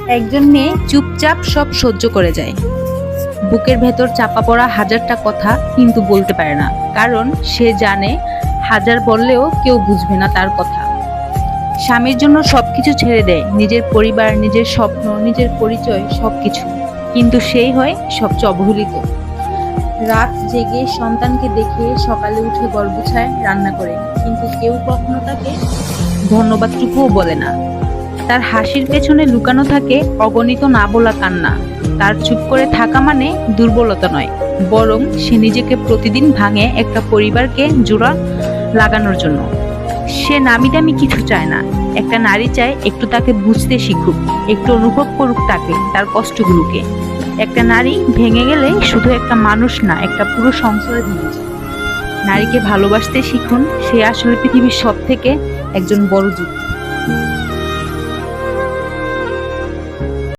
একজন মেয়ে চুপচাপ সব সহ্য করে যায়। বুকের ভেতর চাপা পড়া হাজারটা কথা কিন্তু বলতে পারে না, কারণ সে জানে হাজার বললেও কেউ বুঝবে না তার কথা। স্বামীর জন্য সবকিছু ছেড়ে দেয়, নিজের পরিবার, নিজের স্বপ্ন, নিজের পরিচয়, সবকিছু। কিন্তু সেই হয় সবচেয়ে অবহেলিত। রাত জেগে সন্তানকে দেখে সকালে উঠে ঘর গুছায়, রান্না করে, কিন্তু কেউ কখনো তাকে ধন্যবাদটুকুও বলে না। তার হাসির পেছনে লুকানো থাকে অগণিত না বলা কান্না। তার চুপ করে থাকা মানে দুর্বলতা নয়, বরং সে নিজেকে প্রতিদিন ভাঙে একটা পরিবারকে জোড়া লাগানোর জন্য। সে নামি দামি কিছু চায় না, একটা নারী চায় একটু তাকে বুঝতে শিখুক, একটু অনুভব করুক তাকে, তার কষ্টগুলোকে। একটা নারী ভেঙে গেলে শুধু একটা মানুষ না, একটা পুরো সংসারে ভেঙে যায়। নারীকে ভালোবাসতে শিখুন, সে আসলে পৃথিবীর সব থেকে একজন বড় যোদ্ধা।